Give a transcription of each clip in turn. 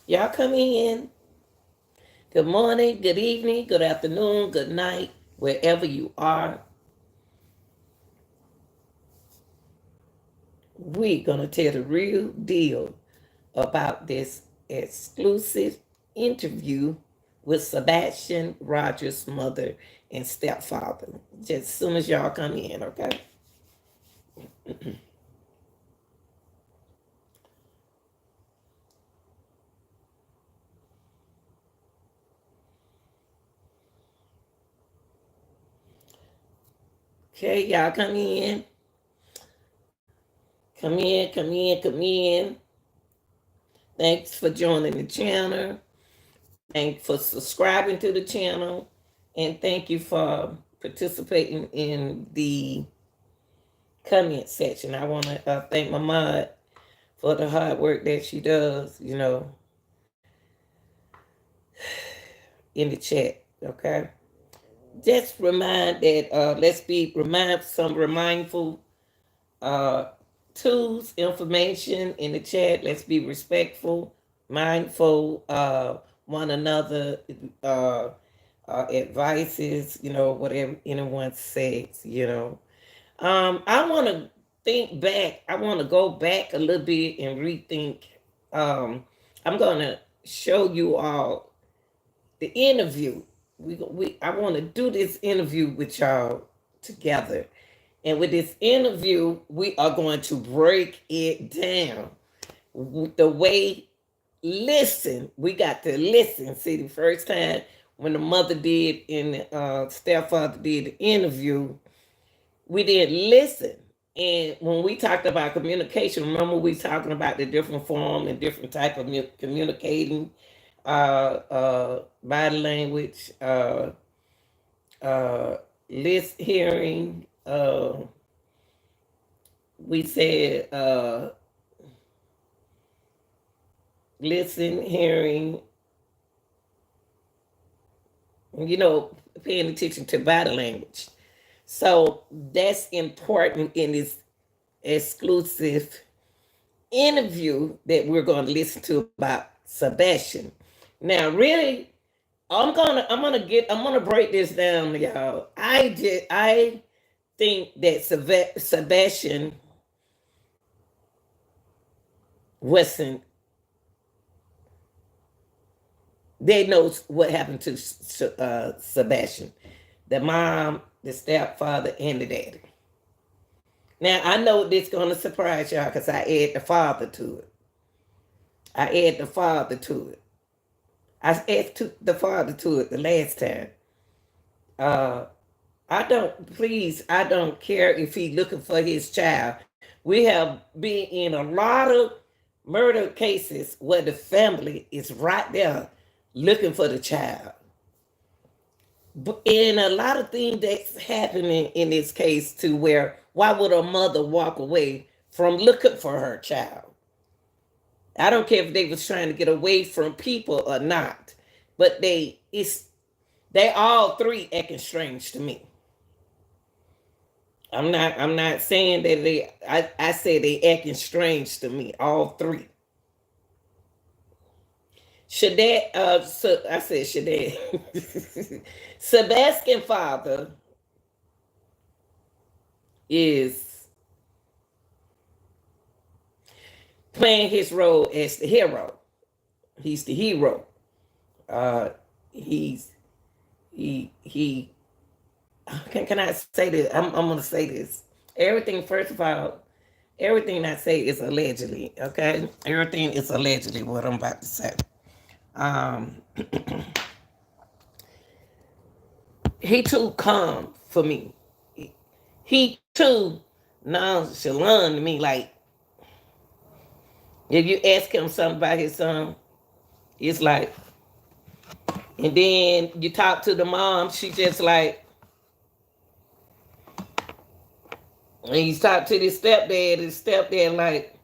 Y'all come in. Good morning, good evening, good afternoon, good night, wherever you are. We're going to tell the real deal about this exclusive interview with Sebastian Rogers' mother and stepfather. Just as soon as y'all come in, okay? Okay, y'all come in. Come in, come in, come in. Thanks for joining the channel. Thanks for subscribing to the channel. And thank you for participating in the comment section. I want to thank my mom for the hard work that she does, in the chat. Okay. Just remind that let's be remindful uh tools, information in the chat. Let's be respectful, mindful one another advices, whatever anyone says. I want to think back. I want to go back a little bit and rethink. I'm going to show you all the interview. I want to do this interview with y'all together. And with this interview, we are going to break it down. The way, listen, we got to listen. See, the first time when the mother did and the stepfather did the interview, we didn't listen. And when we talked about communication, remember we talking about the different form and different type of communicating, body language, list hearing. We said listen, hearing, paying attention to body language. So that's important in this exclusive interview that we're going to listen to about Sebastian. Now, really, I'm gonna break this down, y'all. I think that Sebastian wasn't. They knows what happened to Sebastian, the mom, the stepfather, and the daddy. Now I know this gonna surprise y'all because I add the father to it. I add the father to it. I asked the father to it the last time. Uh, I don't care if he looking for his child. We have been in a lot of murder cases where the family is right there looking for the child. And a lot of things that's happening in this case to where why would a mother walk away from looking for her child? I don't care if they was trying to get away from people or not, but they all three acting strange to me. I'm not saying that I say they acting strange to me, all three. Shaddad, so I said Shaddad. Sebastian father is playing his role as the hero. He's the hero. Uh, he's he. Can I say this? I'm gonna say this. Everything, first of all, everything I say is allegedly. Okay, everything is allegedly what I'm about to say. Um, he too calm for me. He too nonchalant to me. Like if you ask him something about his son, it's like, and then you talk to the mom, she just like, and you talk to his stepdad like,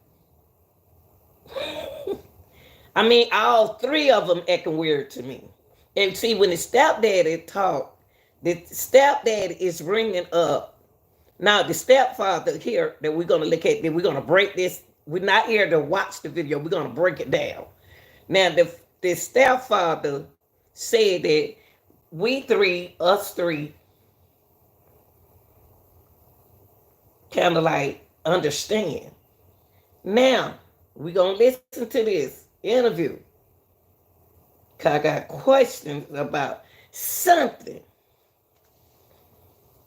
I mean, all three of them acting weird to me. And see, when the stepdaddy talk, the stepdad is bringing up. Now, the stepfather here that we're going to look at, that we're going to break this. We're not here to watch the video. We're going to break it down. Now, the stepfather said that us three, kind of like understand. Now, we going to listen to this interview because I got questions about something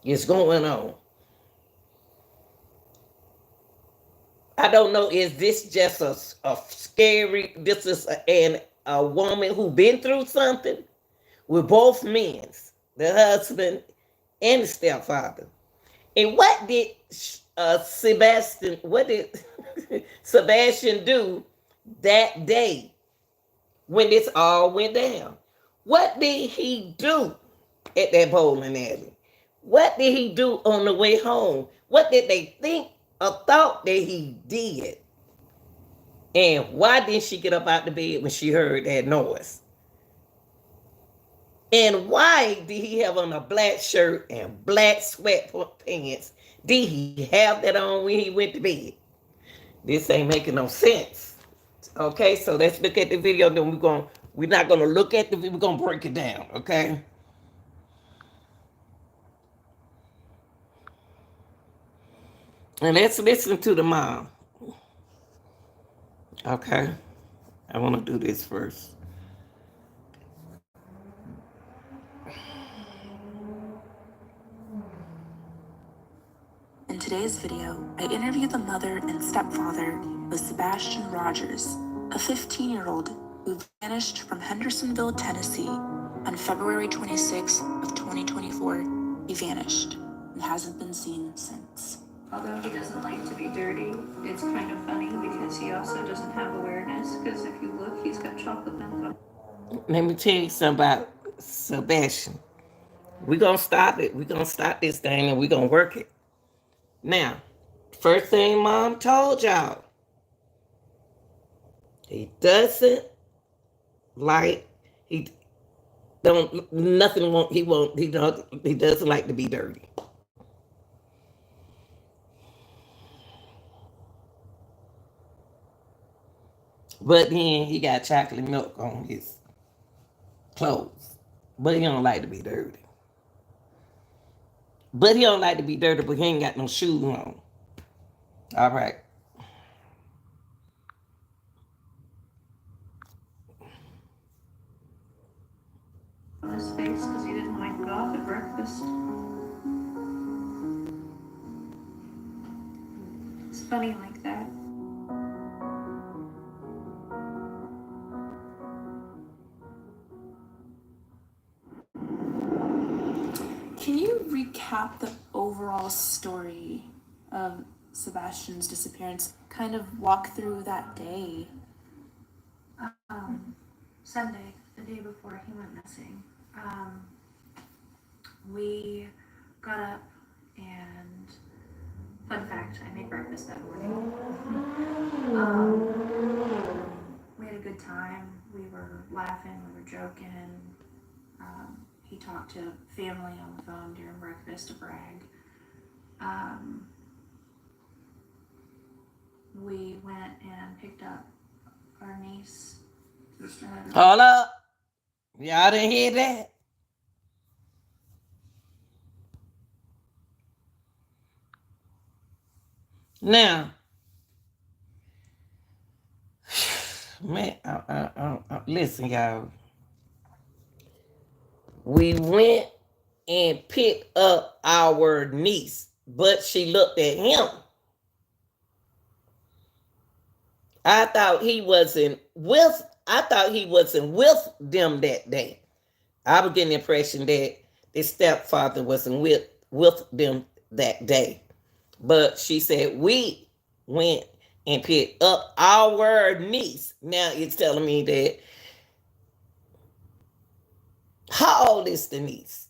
is going on. I don't know, is this just a scary, this is a woman who been through something with both men, the husband and the stepfather. And what did what did Sebastian do that day when this all went down? What did he do at that bowling alley? What did he do on the way home? What did they think or thought that he did? And why didn't she get up out the bed when she heard that noise? And why did he have on a black shirt and black sweatpants? Did he have that on when he went to bed? This ain't making no sense. Okay, so let's look at the video. Then we're not gonna look at the video. We're gonna break it down. Okay. And let's listen to the mom. Okay. I want to do this first. In today's video, I interviewed the mother and stepfather of Sebastian Rogers, a 15-year-old who vanished from Hendersonville, Tennessee on February 26th of 2024. He vanished and hasn't been seen since. Although he doesn't like to be dirty, it's kind of funny because he also doesn't have awareness, because if you look, he's got chocolate milk on. Let me tell you something about Sebastian. We're gonna stop it. We're gonna stop this thing and we're gonna work it. Now, first thing mom told y'all, he doesn't like he don't nothing won't he won't he doesn't like to be dirty. But then he got chocolate milk on his clothes. But he don't like to be dirty. But he don't like to be dirty, but he ain't got no shoes on. All right. On his face because he didn't like to go off at breakfast. It's funny like that. Can you recap the overall story of Sebastian's disappearance? Kind of walk through that day. Sunday, the day before he went missing, we got up and, fun fact, I made breakfast that morning. We had a good time. We were laughing, we were joking. He talked to family on the phone during breakfast to brag. We went and picked up our niece. Hold up. Y'all didn't hear that? Now, man, listen, y'all. We went and picked up our niece, but she looked at him. I thought he wasn't with. I thought he wasn't with them that day. I was getting the impression that the stepfather wasn't with them that day. But she said we went and picked up our niece. Now it's telling me that how old is the niece?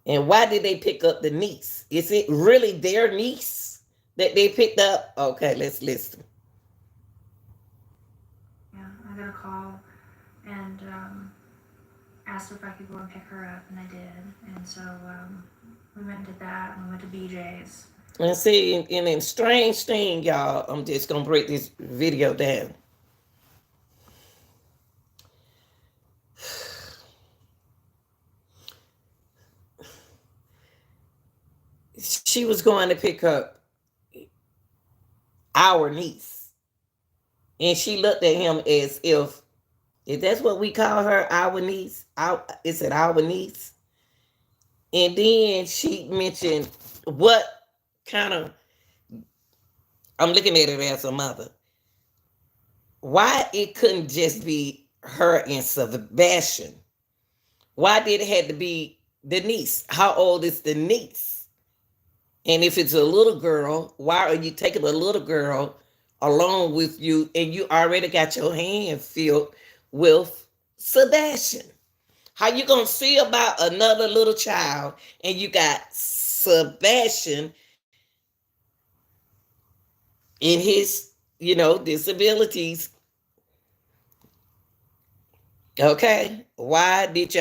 And why did they pick up the niece? Is it really their niece that they picked up? Okay, let's listen. Yeah, I got a call and asked if I could go and pick her up, and I did. And so we went and did that, and we went to BJ's. And see, and then strange thing, y'all. I'm just gonna break this video down. She was going to pick up our niece, and she looked at him as if that's what we call her, our niece. Is it our niece? And then she mentioned what kind of, I'm looking at it as a mother. Why it couldn't just be her and Sebastian? Why did it have to be the niece? How old is the niece? And if it's a little girl, why are you taking a little girl along with you and you already got your hand filled with Sebastian? How you gonna see about another little child and you got Sebastian in his, disabilities? Okay, why did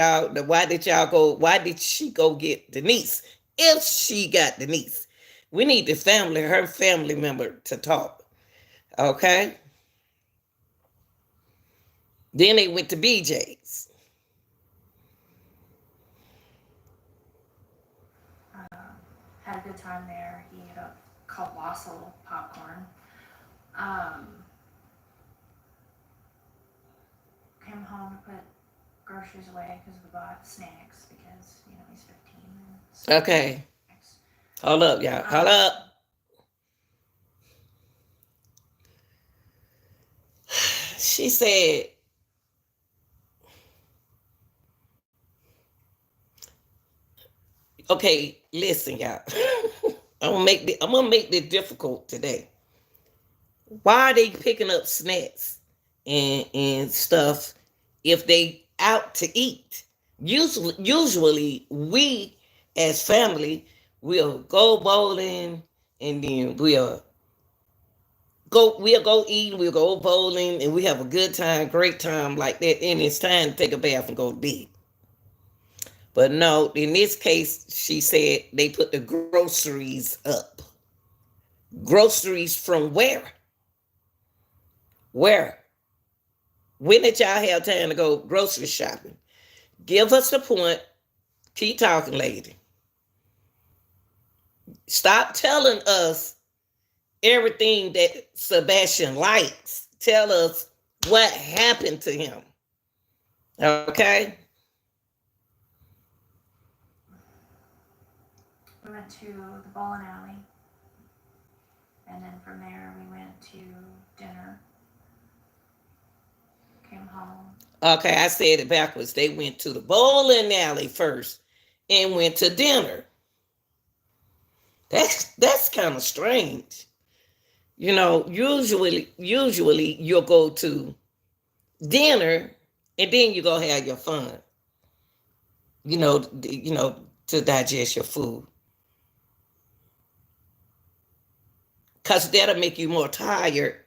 she go get Denise if she got Denise? We need her family member to talk. Okay, then they went to BJ's. Had a good time there. He had a colossal popcorn. Um, Came home to put groceries away because we bought snacks because he's 15 and Okay, snacks. hold up, y'all, hold Um, up. She said, "Okay, listen, y'all. I'm gonna make this difficult today. Why are they picking up snacks and stuff if they out to eat? Usually we as family will go bowling and then we'll go eat, we'll go bowling, and we have a good time, great time like that. And it's time to take a bath and go to bed. But no, in this case, she said they put the groceries up. Groceries from where? Where? When did y'all have time to go grocery shopping? Give us the point. Keep talking, lady. Stop telling us everything that Sebastian likes. Tell us what happened to him. Okay? we went to the bowling alley, and then from there we went to dinner. Came home. Okay, I said it backwards. They went to the bowling alley first and went to dinner. That's kind of strange. Usually you'll go to dinner and then you go have your fun. To digest your food. Cause that'll make you more tired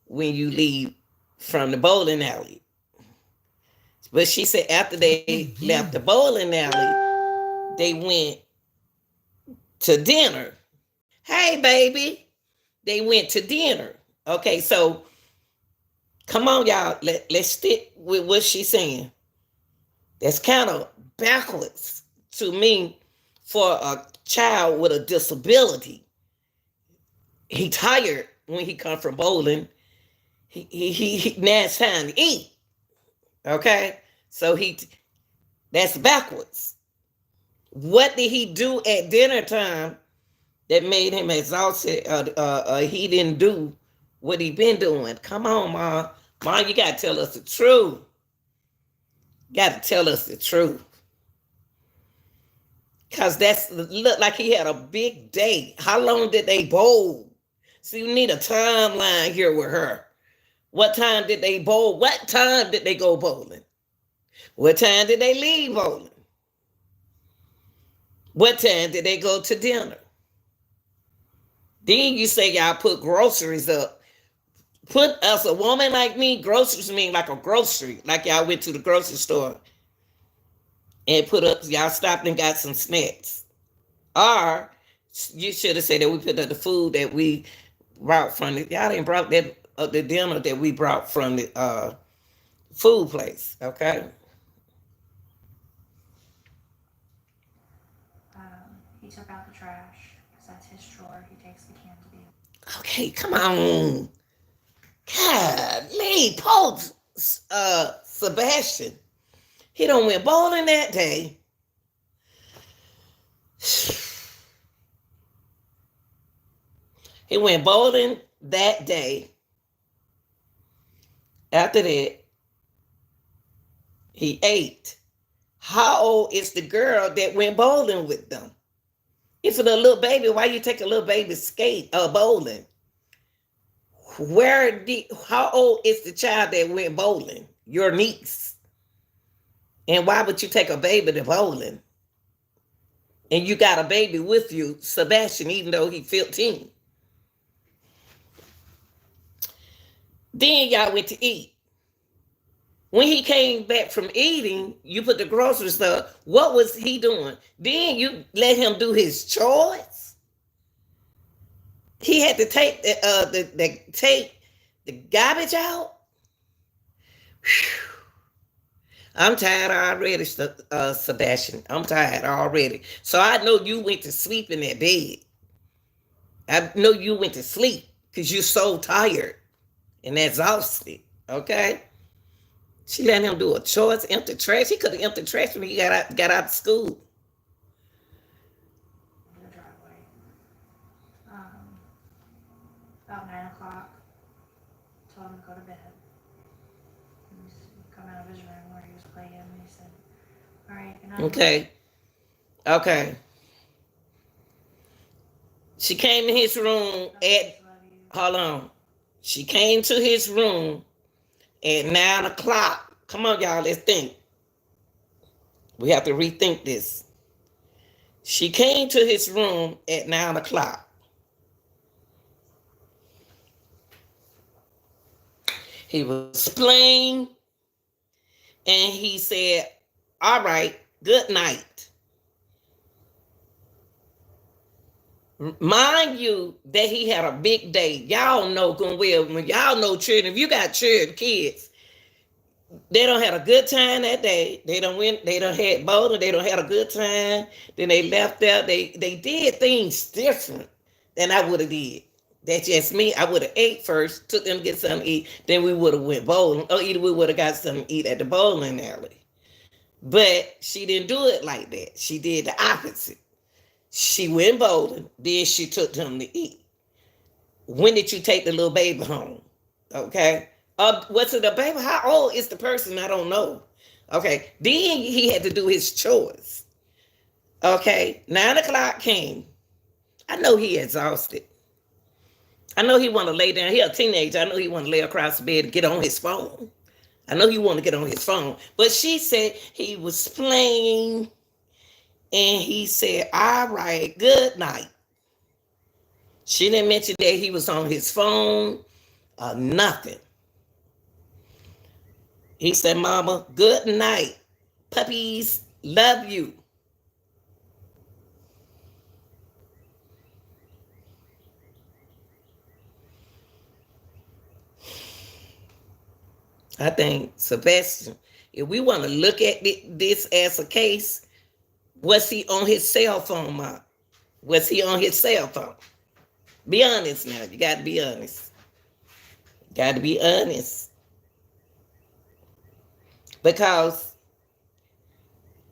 when you leave from the bowling alley. But she said after they left the bowling alley, they went to dinner. Hey, baby. They went to dinner. Okay, so come on, y'all. Let's stick with what she's saying. That's kind of backwards to me for a child with a disability. He tired when he come from bowling. Now it's time to eat. Okay, so that's backwards. What did he do at dinner time that made him exhausted? He didn't do what he been doing. Come on, Mom. Mom, you gotta tell us the truth. You gotta tell us the truth. Cause that's look like he had a big day. How long did they bowl? So you need a timeline here with her. What time did they bowl? What time did they go bowling? What time did they leave bowling? What time did they go to dinner? Then you say y'all put groceries up. Put us a woman like me, groceries mean like a grocery, like y'all went to the grocery store and put up, y'all stopped and got some snacks. Or You should have said that we put up the food that we brought from the. Y'all didn't brought that the dinner that we brought from the food place. Okay. He took out the trash because that's his chore. He takes the cans of beans. Okay. Come on. God, Lee, Paul, Sebastian. He don't went bowling that day. He went bowling that day. After that, he ate. How old is the girl that went bowling with them? If it's a little baby, why you take a little baby skate bowling? How old is the child that went bowling? Your niece. And why would you take a baby to bowling? And you got a baby with you, Sebastian, even though he's 15. Then y'all went to eat. When he came back from eating, you put the grocery stuff. What was he doing? Then you let him do his chores. He had to take the garbage out. Whew. I'm tired already, Sebastian. I'm tired already. So I know you went to sleep in that bed. I know you went to sleep because you're so tired and exhausted. Okay. She let him do a chores, empty trash. He could have emptied trash when he got out of school. The driveway. Um, about 9 o'clock, told him to go to bed. And he come out of his room where he was playing, and he said, "All right, good night." Okay. Okay. She came in his room at, hold on. She came to his room at 9 o'clock. Come on, y'all, let's think. We have to rethink this. She came to his room at 9 o'clock. He was playing and he said, all right, good night. Mind you that he had a big day. Y'all know good well, when y'all know children, if you got children, kids, they don't have a good time that day. They don't win. They don't had bowling. They don't have a good time. Then they left there. They did things different than I would have did. That's just me. I would have ate first, took them to get something to eat. Then we would have went bowling, or either we would have got something to eat at the bowling alley. But she didn't do it like that. She did the opposite. She went bowling. Then she took them to eat. When did you take the little baby home? Okay. Was it a baby? How old is the person? I don't know. Okay. Then he had to do his chores. Okay. 9 o'clock came. I know he exhausted. I know he want to lay down. He a teenager. I know he want to lay across the bed and get on his phone. I know he want to get on his phone. But she said he was playing and he said, all right, good night. She didn't mention that he was on his phone or nothing. He said, Mama, good night. Puppies, love you. I think, Sebastian, if we want to look at this as a case, was he on his cell phone, Ma? Was he on his cell phone? Be honest now. You got to be honest. Got to be honest. Because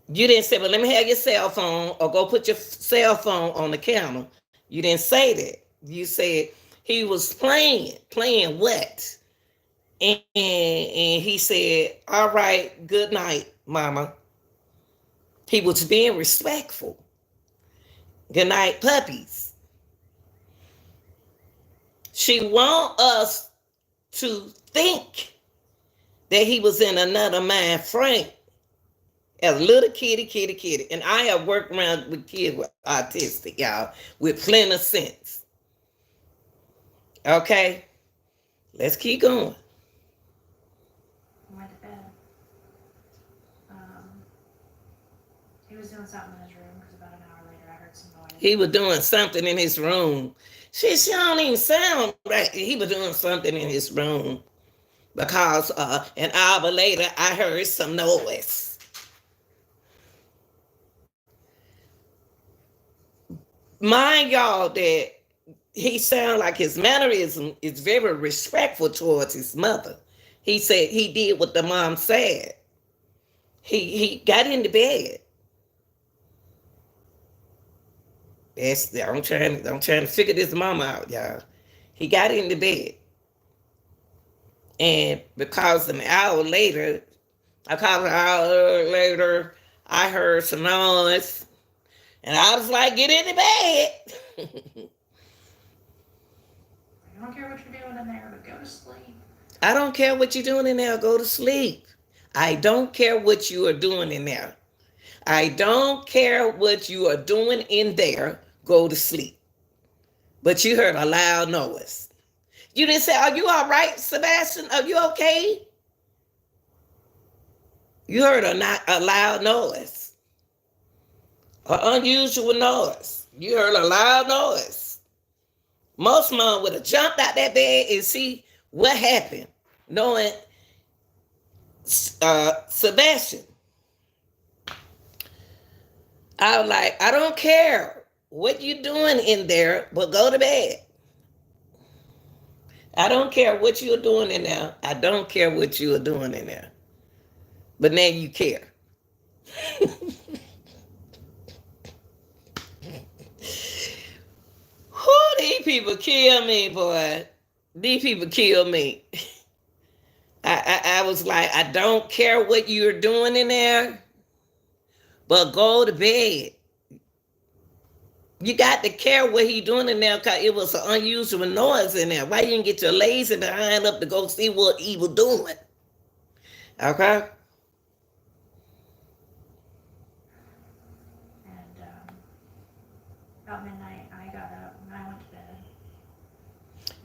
you didn't say, well, let me have your cell phone or go put your cell phone on the counter. You didn't say that. You said he was playing. Playing what? And he said, all right, good night, Mama. He was being respectful. Good night, puppies. She want us to think that he was in another mind frame as a little kitty. And I have worked around with kids with autistic, y'all, with plenty of sense. Okay? Let's keep going. Went to bed. Um, he was doing something in his room because about an hour later I heard some noise. He was doing something in his room. She don't even sound right. He was doing something in his room because an hour later I heard some noise. Mind y'all that he sound like his mannerism is very respectful towards his mother. He said he did what the mom said. He got into bed. I'm trying to figure this mama out, y'all. He got into bed. And because an hour later, I heard some noise. And I was like, get into bed. I don't care what you're doing in there, but go to sleep. I don't care what you're doing in there. Go to sleep. I don't care what you are doing in there. I don't care what you are doing in there. Go to sleep. But you heard a loud noise. You didn't say, are you all right, Sebastian? Are you okay? You heard a loud noise. An unusual noise. You heard a loud noise. Most mom would have jumped out that bed and see what happened, knowing Sebastian. I was like, I don't care what you doing in there, but go to bed. I don't care what you're doing in there. I don't care what you're doing in there. But now you care. Who these people kill me, boy? These people kill me. I was like, I don't care what you're doing in there, but go to bed. You got to care what he doing in there because it was an unusual noise in there. Why you didn't get your lazy behind up to go see what he was doing? Okay? And about midnight, I got up and I went to bed.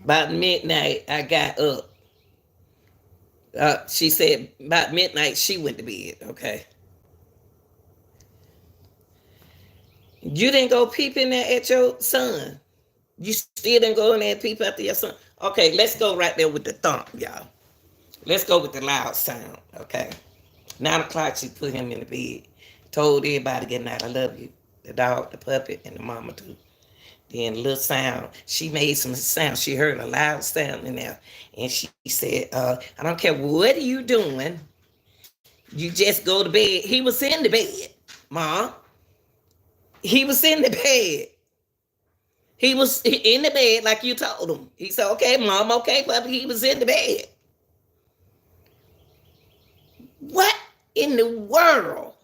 About midnight, I got up. She said about midnight she went to bed. Okay. You didn't go peep in there at your son. You still didn't go in there and peep after your son. Okay, let's go right there with the thump, y'all. Let's go with the loud sound. Okay. 9 o'clock, she put him in the bed. Told everybody good night. I love you. The dog, the puppy, and the mama too. Then a little sound. She made some sound. She heard a loud sound in there. And she said, I don't care what are you doing. You just go to bed. He was in the bed, Mom. He was in the bed. He was in the bed like you told him. He said, okay, Mom, okay, puppy. He was in the bed. What in the world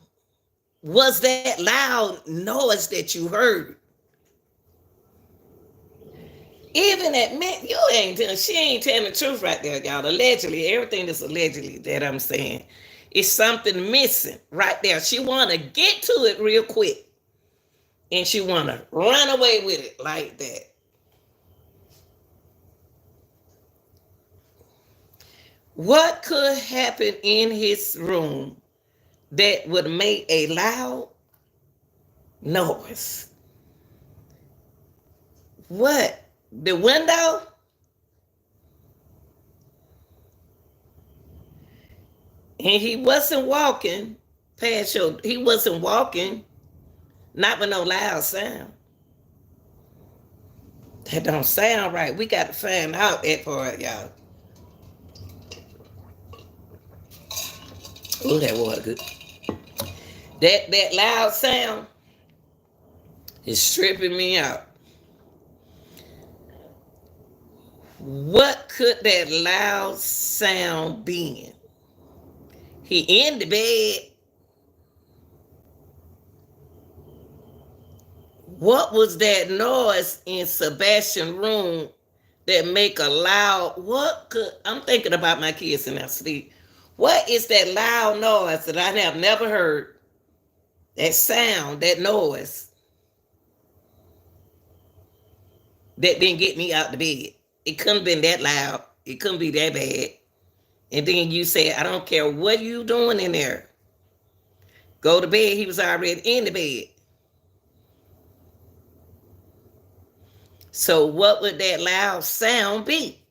was that loud noise that you heard? Even admit you ain't telling, she ain't telling the truth right there, y'all. Allegedly, everything is allegedly that I'm saying. It's something missing right there. She want to get to it real quick. And she want to run away with it like that. What could happen in his room that would make a loud noise? What? The window? And he wasn't walking past your, he wasn't walking, not with no loud sound. That don't sound right. We got to find out that part, y'all. Oh, that water good. That loud sound is stripping me out. What could that loud sound be? He in the bed. What was that noise in Sebastian's room that make a loud? What could, I'm thinking about my kids in their sleep. What is that loud noise that I have never heard? That sound, that noise that didn't get me out the bed. It couldn't have been that loud. It couldn't be that bad. And then you said, I don't care what you doing in there. Go to bed. He was already in the bed. So what would that loud sound be?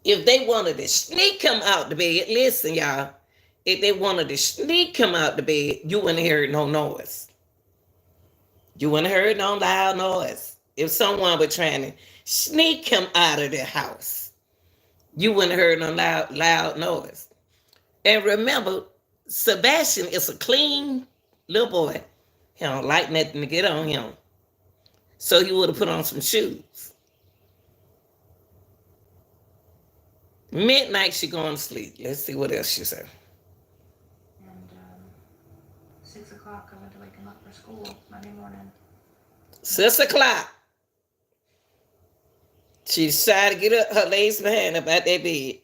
If they wanted to sneak him out the bed, listen, y'all. If they wanted to sneak him out the bed, you wouldn't hear no noise. You wouldn't hear no loud noise. If someone were trying to sneak him out of the house, you wouldn't hear no loud noise. And remember, Sebastian is a clean little boy. He don't like nothing to get on him. So he would have put on some shoes. Midnight, she going to sleep. Let's see what else she said. And 6 o'clock, I went to wake him up for school Monday morning. 6 o'clock. She decided to get up, her legs behind about that bed.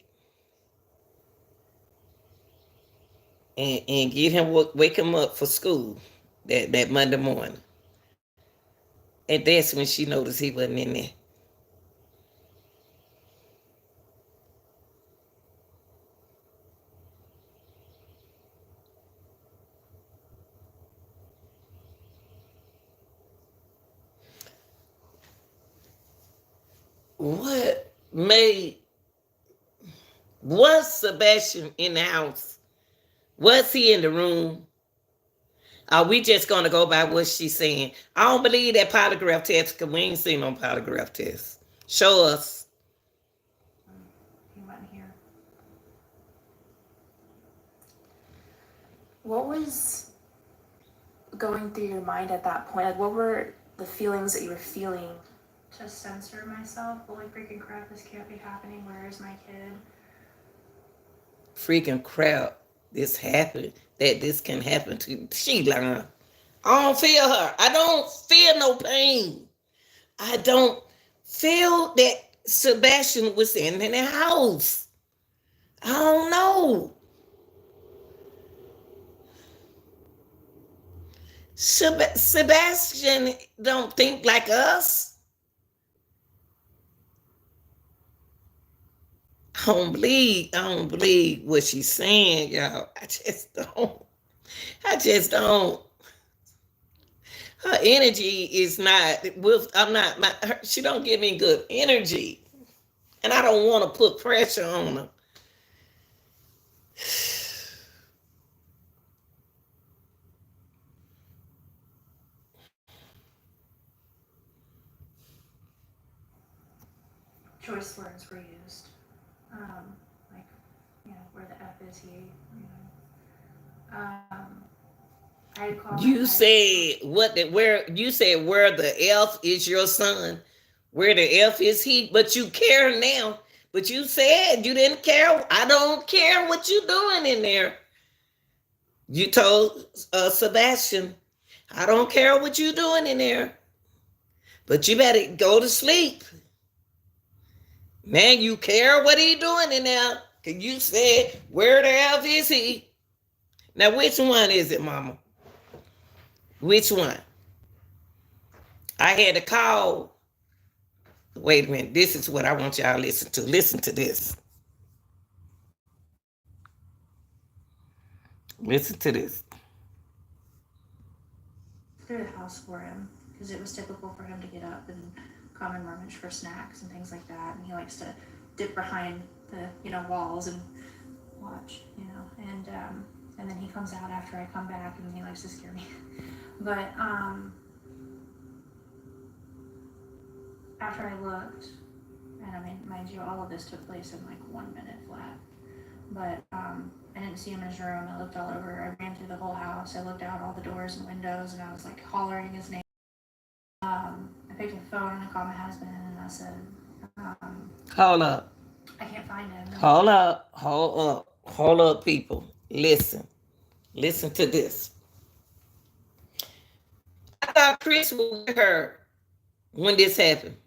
And get him, wake him up for school that Monday morning. And that's when she noticed he wasn't in there. What made, was Sebastian in the house? Was he in the room? Are we just gonna go by what she's saying? I don't believe that polygraph test because we ain't seen no polygraph test. Show us. He wasn't here. What was going through your mind at that point? Like, what were the feelings that you were feeling? To censor myself. Holy freaking crap, this can't be happening. Where is my kid? Freaking crap. This happened. That this can happen to she lying. I don't feel her. I don't feel no pain. I don't feel that Sebastian was in the house. I don't know. Sebastian don't think like us. I don't believe what she's saying, y'all. I just don't. Her energy is not with. I'm not. She don't give me good energy, and I don't want to put pressure on her. Choice words were used. Like, where the F is he? I had called. You said what? Where you said where the F is your son? Where the F is he? But you care now. But you said you didn't care. I don't care what you doing in there. You told Sebastian, I don't care what you doing in there. But you better go to sleep. Man, you care what he doing in there. Cause you said, where the F is he? Now, which one is it, mama? Which one? I had to call. Wait a minute. This is what I want y'all to listen to. Listen to this. Listen to this. Through the house for him because it was typical for him to get up and come and rummage for snacks and things like that, and he likes to dip behind the walls and watch, and then he comes out after I come back and he likes to scare me. But after I looked, and I mean, mind you, all of this took place in like 1 minute flat. But I didn't see him in his room. I looked all over. I ran through the whole house. I looked out all the doors and windows, and I was like hollering his name. I picked up the phone and I called my husband, and I said, Hold up. I can't find him. Hold up. Hold up. Hold up, people. Listen. Listen to this. I thought Chris was with her when this happened.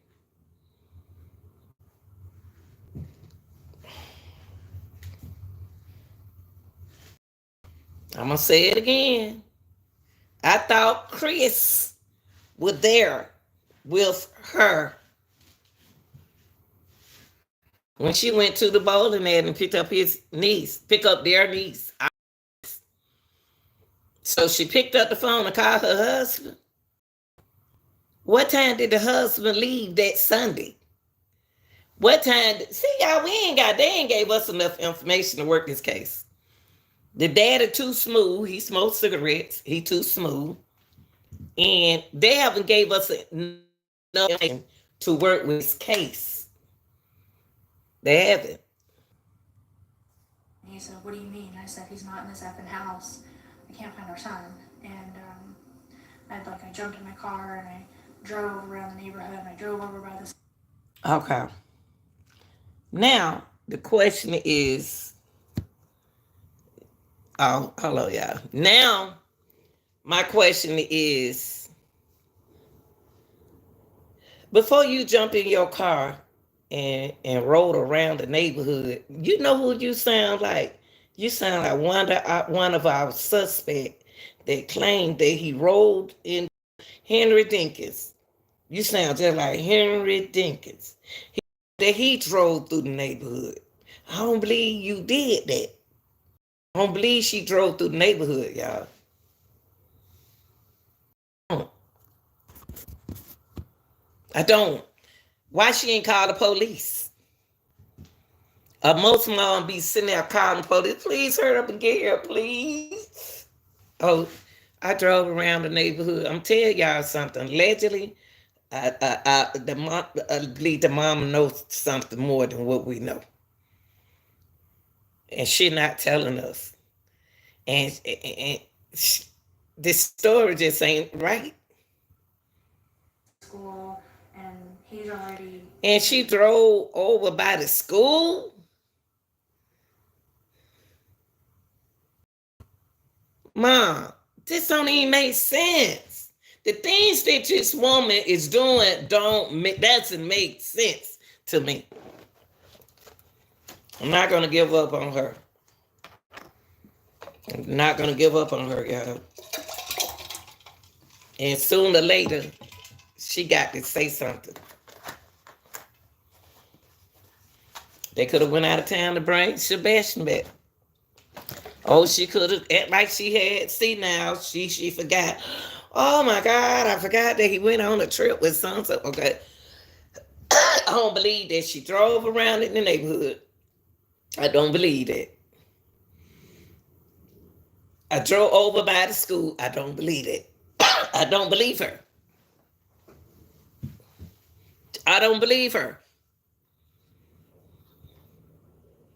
I'm going to say it again. I thought Chris was there with her when she went to the bowling alley and picked up their niece. So she picked up the phone and called her husband. What time did the husband leave that Sunday? What time? See, y'all, they ain't gave us enough information to work this case. The daddy too smooth. He smoked cigarettes. He too smooth. And they haven't gave us enough information to work with this case. They haven't. And he said, "What do you mean?" I said, "He's not in this effing house. I can't find our son." And I jumped in my car and I drove around the neighborhood and I drove over by the. Okay. Now the question is, oh, hello, y'all. Now my question is, before you jump in your car and rode around the neighborhood, you know who you sound like? You sound like one of our suspects that claimed that he rode in Henry Dinkins. You sound just like Henry Dinkins. That he drove through the neighborhood. I don't believe you did that. I don't believe she drove through the neighborhood, y'all. I don't. Why she ain't call the police? Most mom be sitting there calling the police. Please hurry up and get here, please. Oh, I drove around the neighborhood. I'm telling y'all something. Allegedly, I believe the mama knows something more than what we know, and she not telling us. And this story just ain't right. School, and he's already. And she drove over by the school. Mom, this don't even make sense. The things that this woman is doing doesn't make sense to me. I'm not gonna give up on her. I'm not gonna give up on her, y'all. And sooner or later, she got to say something. They could have went out of town to bring Sebastian back. Oh, she could have act like she had. See now, she forgot. Oh my God, I forgot that he went on a trip with Sansa. Okay, I don't believe that she drove around in the neighborhood. I don't believe that. I drove over by the school. I don't believe it. I don't believe her. I don't believe her.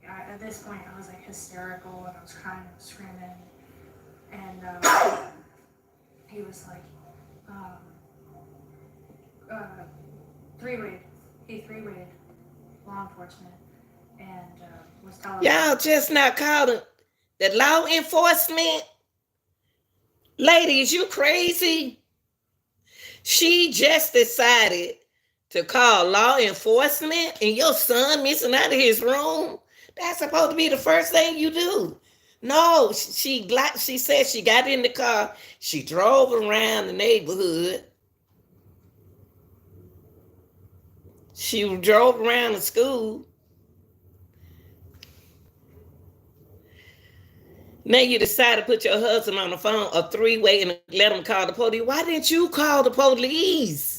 At this point, I was like hysterical and I was crying and screaming. And he was like, um, three-wayed. He three-wayed law enforcement and was telling Y'all just not calling the law enforcement. Ladies, you crazy? She just decided to call law enforcement and your son missing out of his room. That's supposed to be the first thing you do. No, she said she got in the car. She drove around the neighborhood. She drove around the school. Now you decide to put your husband on the phone, a three-way, and let him call the police. Why didn't you call the police?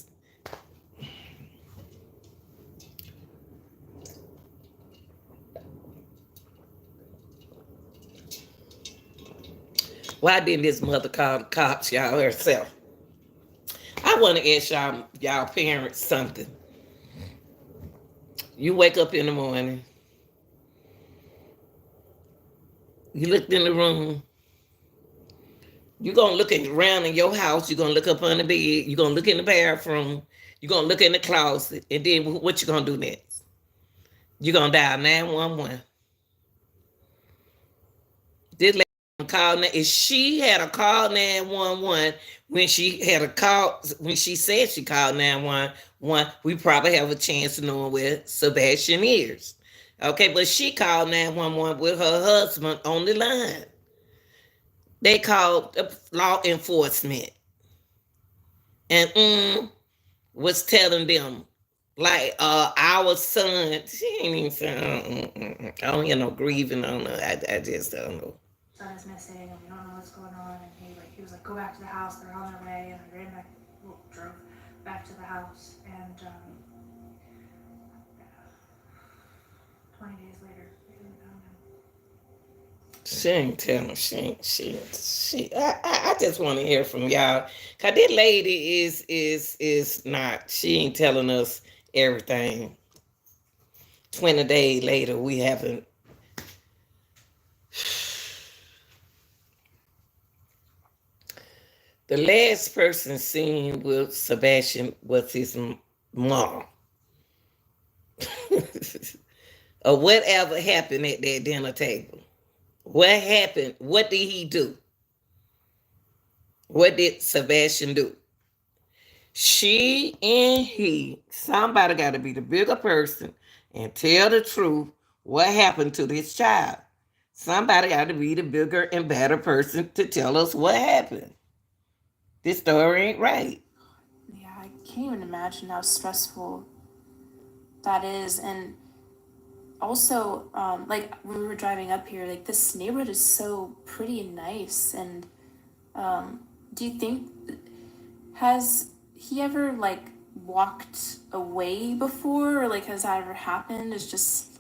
Why didn't this mother call the cops, y'all, herself? I want to ask y'all parents something. You wake up in the morning. You looked in the room. You're going to look around in your house. You're going to look up on the bed. You're going to look in the bathroom. You're going to look in the closet. And then what you going to do next? You're going to dial 911. This lady called, if she had a call 911 when she said she called 911, we probably have a chance of knowing where Sebastian is. Okay, but she called 911 with her husband on the line. They called law enforcement and was telling them, like, our son, she ain't even saying, I don't hear no grieving on her. I just don't know. son is missing and we don't know what's going on. And he was like, go back to the house. They're on their way. And I ran back, drove back to the house, and 20 days later, they didn't found him. She ain't telling. I just want to hear from y'all. Cause this lady is not. She ain't telling us everything. 20 days later, we haven't. The last person seen with Sebastian was his mom. Or whatever happened at that dinner table. What happened? What did he do? What did Sebastian do? She and he, somebody got to be the bigger person and tell the truth what happened to this child. Somebody got to be the bigger and better person to tell us what happened. This story ain't right. Yeah, I can't even imagine how stressful that is. And also, like when we were driving up here, like this neighborhood is so pretty and nice. And do you think, has he ever like walked away before, or like has that ever happened? It's just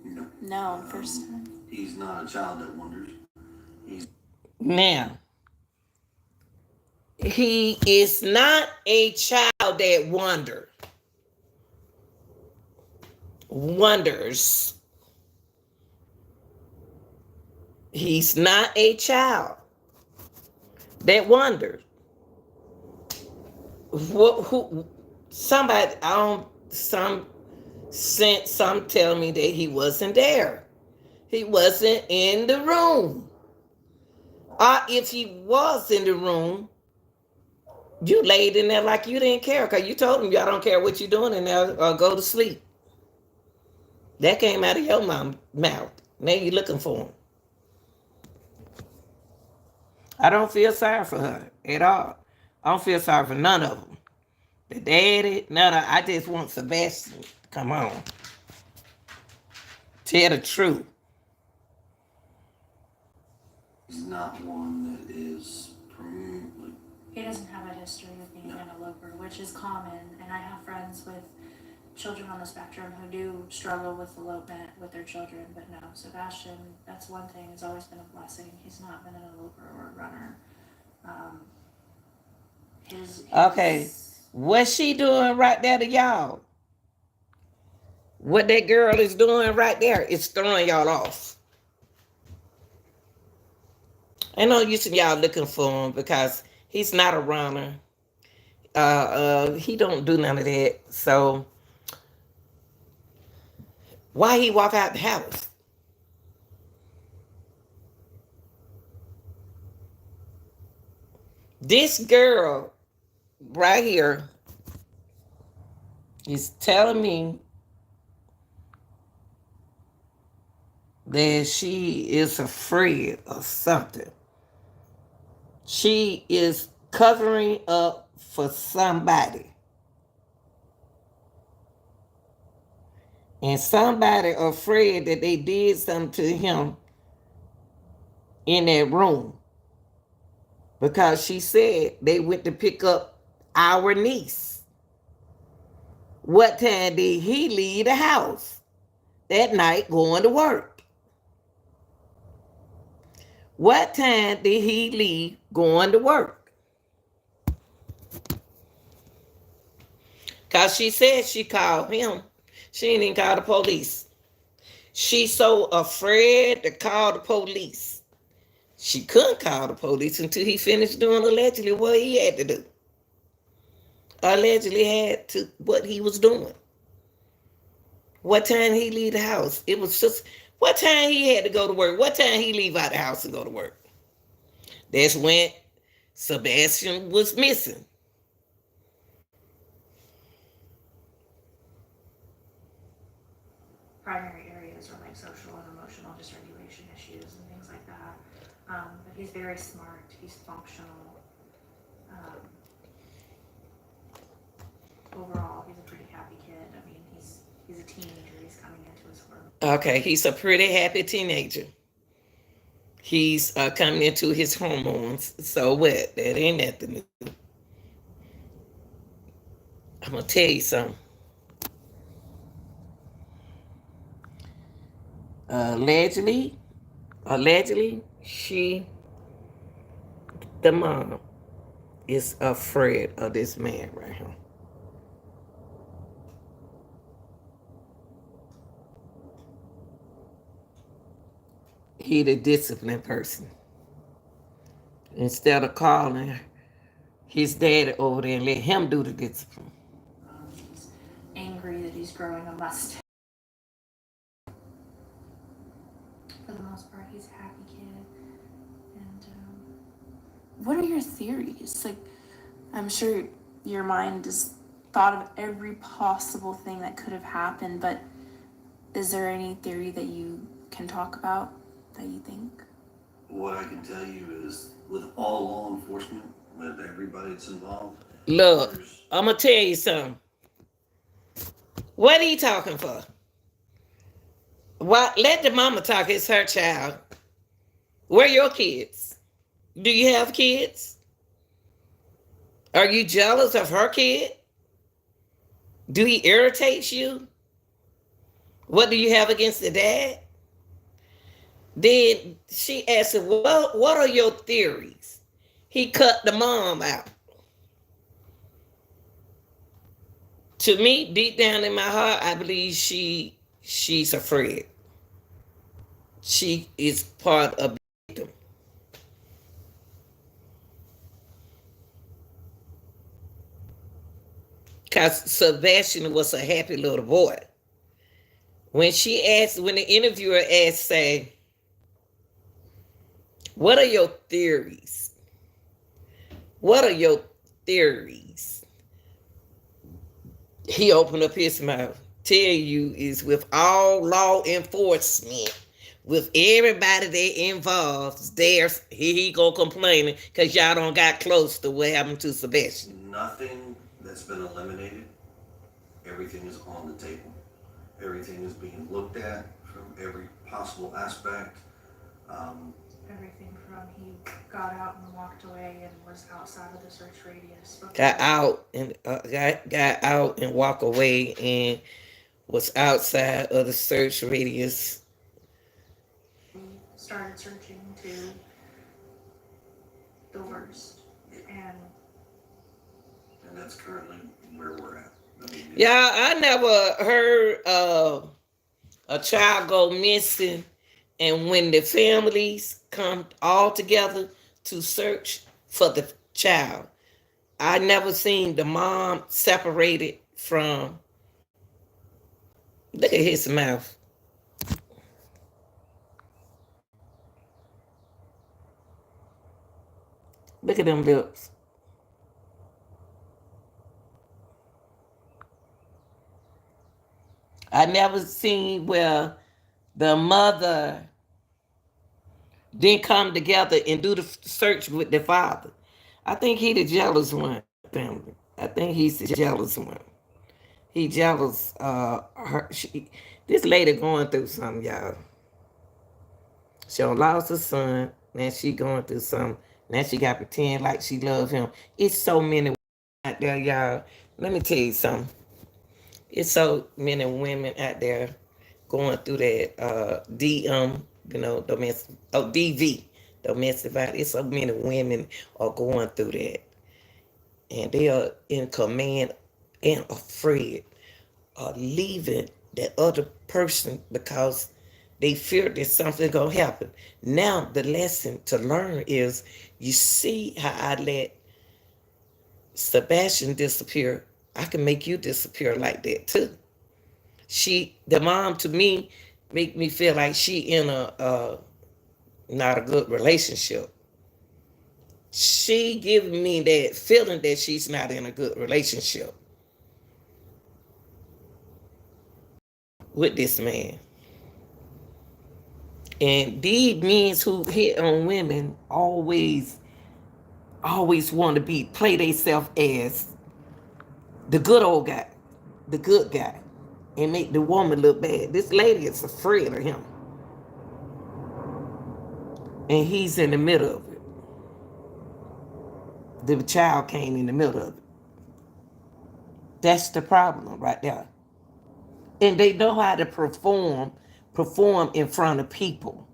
No. no, first time. He's not a child that wanders. He's Now, he is not a child that wonders. He's not a child that wonders. Who? Somebody, I don't. Some tell me that he wasn't there. He wasn't in the room. Or if he was in the room, you laid in there like you didn't care because you told him, I don't care what you're doing in there, or go to sleep. That came out of your mouth. Now you're looking for him. I don't feel sorry for her at all. I don't feel sorry for none of them. The daddy, none of. I just want Sebastian. Come on, tell the truth. not one that is like. He doesn't have a history of being an eloper, which is common, and I have friends with children on the spectrum who do struggle with elopement with their children, but no, Sebastian, that's one thing, it's always been a blessing. He's not been an eloper or a runner. Um, Okay, what's she doing right there to y'all? What that girl is doing right there is throwing y'all off. I know you see y'all looking for him because he's not a runner. He don't do none of that. So why he walk out the house? This girl right here is telling me that she is afraid of something. She is covering up for somebody. And somebody afraid that they did something to him in that room. Because she said they went to pick up our niece. What time did he leave the house? That night going to work. What time did he leave going to work? Because she said she called him. She didn't even call the police. She's so afraid to call the police. She couldn't call the police until he finished doing allegedly what he had to do. Allegedly had to what he was doing. What time he leave the house? It was just what time he had to go to work. What time he leave out the house and go to work? That's when Sebastian was missing. Primary areas are like social and emotional dysregulation issues and things like that. But he's very smart. He's functional. Um, Overall, he's a pretty happy kid. I mean, he's a teenager. He's coming into his world. Okay, he's a pretty happy teenager. He's coming into his hormones. So what? That ain't nothing. I'm gonna tell you something. Allegedly, she, the mom, is afraid of this man right here. He the disciplined person. Instead of calling his daddy over there and let him do the discipline. He's angry that he's growing a mustache. For the most part, he's a happy kid. And What are your theories? Like, I'm sure your mind has thought of every possible thing that could have happened, but is there any theory that you can talk about that you think? What I can tell you is, with all law enforcement, with everybody that's involved, Look, there's I'm gonna tell you something. What are you talking for? Why? Let the mama talk. It's her child. Where are your kids? Do you have kids? Are you jealous of her kid? Do he irritate you? What do you have against the dad? Then she asked him, what are your theories? He cut the mom out. To me, deep down in my heart, I believe she's afraid. She is part of the victim. Because Sebastian was a happy little boy. When the interviewer asked, say, what are your theories? What are your theories? He opened up his mouth. Tell you is with all law enforcement, with everybody that involved, there's here he go complaining because y'all don't got close to what happened to Sebastian. nothing that's been eliminated. Everything is on the table. Everything is being looked at from every possible aspect. everything from he got out and walked away and was outside of the search radius. Got out and walk away and was outside of the search radius. He started searching to the worst. And that's currently where we're at. I mean, Yeah, I never heard a child go missing, and when the families come all together to search for the child, I never seen the mom separated from. Look at his mouth. Look at them lips. I never seen where the mother didn't come together and do the search with the father. I think he the jealous one, family. I think he's the jealous one. He jealous. This lady going through something, y'all. She done lost her son. Now she going through something. Now she got to pretend like she love him. It's so many out there, y'all. Let me tell you something. It's so many women out there going through that DV, domestic violence. It's so many women are going through that, and they are in command and afraid of leaving that other person because they fear that something's gonna happen. Now the lesson to learn is, you see how I let Sebastian disappear, I can make you disappear like that too. The mom to me make me feel like she in a not a good relationship. She giving me that feeling that she's not in a good relationship with this man. And these men who hit on women always want to play themselves as the good old guy, the good guy, and make the woman look bad. This lady is afraid of him, and he's in the middle of it. The child came in the middle of it. That's the problem right there. And they know how to perform in front of people.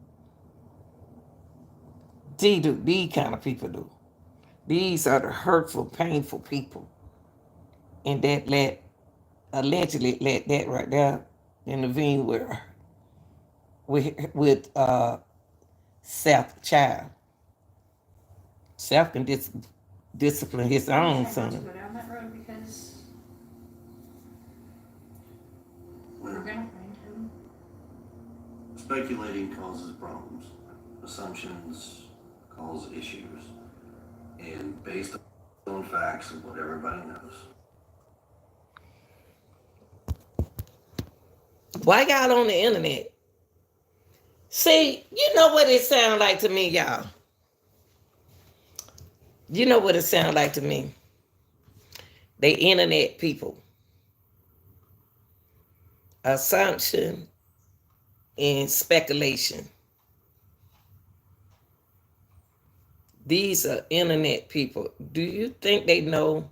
They do. These kind of people do. These are the hurtful, painful people. And that allegedly let that right there intervene with Seth child. Seth can discipline his I own try not to son. go down that road because we're Well, gonna find him. speculating causes problems. Assumptions cause issues. And based on facts and what everybody knows. Why y'all on the internet? See, you know what it sounds like to me, y'all. You know what it sounds like to me. They internet people. Assumption and speculation. These are internet people. Do you think they know?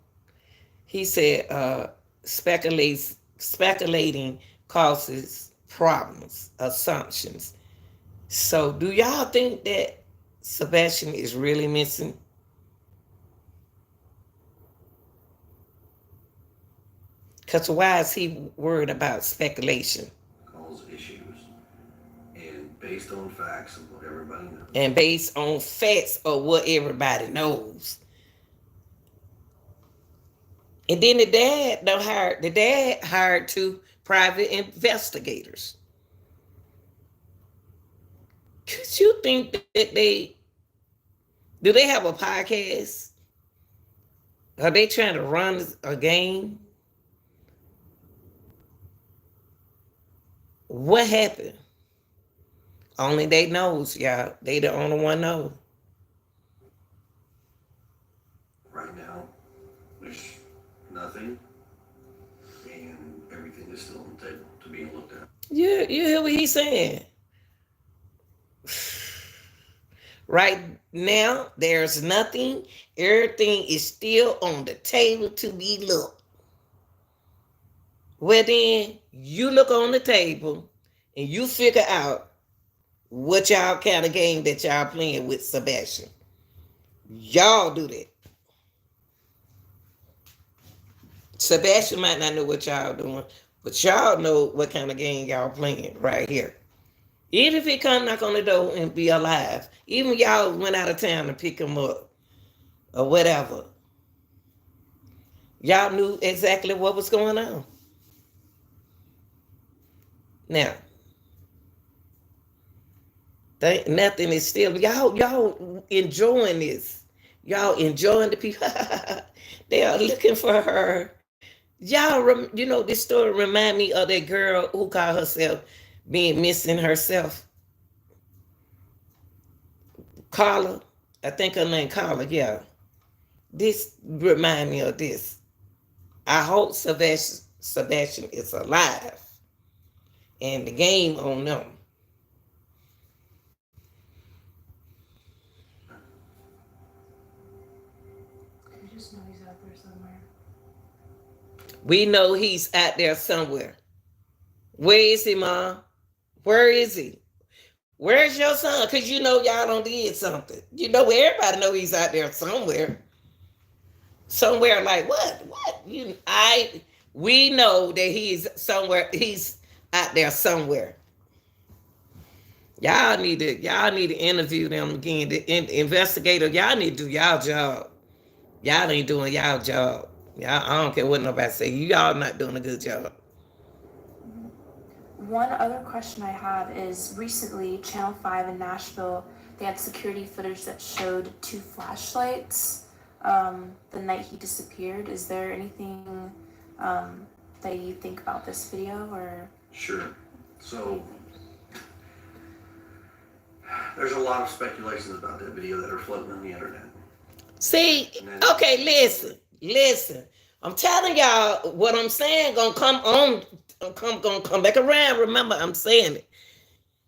He said, speculating causes problems, assumptions. So, do y'all think that Sebastian is really missing? Because why is he worried about speculation? Cause issues. And based on facts and what everybody knows. And based on facts of what everybody knows. And then the dad hired two private investigators. Could you think that do they have a podcast? Are they trying to run a game? What happened? Only they knows, y'all. They the only one know. Right now, there's nothing, and everything is still on the table to be looked at. You hear what he's saying? Right now, there's nothing. Everything is still on the table to be looked. Well, then you look on the table and you figure out what y'all kind of game that y'all playing with Sebastian. Y'all do that. Sebastian might not know what y'all doing, but y'all know what kind of game y'all playing right here. Even if he come knock on the door and be alive, even y'all went out of town to pick him up or whatever, y'all knew exactly what was going on. Now, nothing is still y'all enjoying this. Y'all enjoying the people. They are looking for her. This story remind me of that girl who called herself being missing herself. Carla, I think her name Carla. Yeah, this remind me of this. I hope Sebastian is alive, and the game on them. I just know he's out there somewhere. We know he's out there somewhere. Where is he, Mom? Where is he? Where's your son? Because you know y'all don't did something. You know everybody know he's out there somewhere. Somewhere like what? What? We know that he's somewhere. He's out there somewhere. Y'all need to interview them again. The investigator, y'all need to do y'all job. Y'all ain't doing y'all job. Y'all, I don't care what nobody say. Y'all not doing a good job. One other question I have is recently Channel 5 in Nashville, they had security footage that showed two flashlights the night he disappeared. Is there anything that you think about this video or? Sure. So, there's a lot of speculations about that video that are floating on the internet. See, okay, listen. I'm telling y'all what I'm saying gonna come back around. Remember, I'm saying it.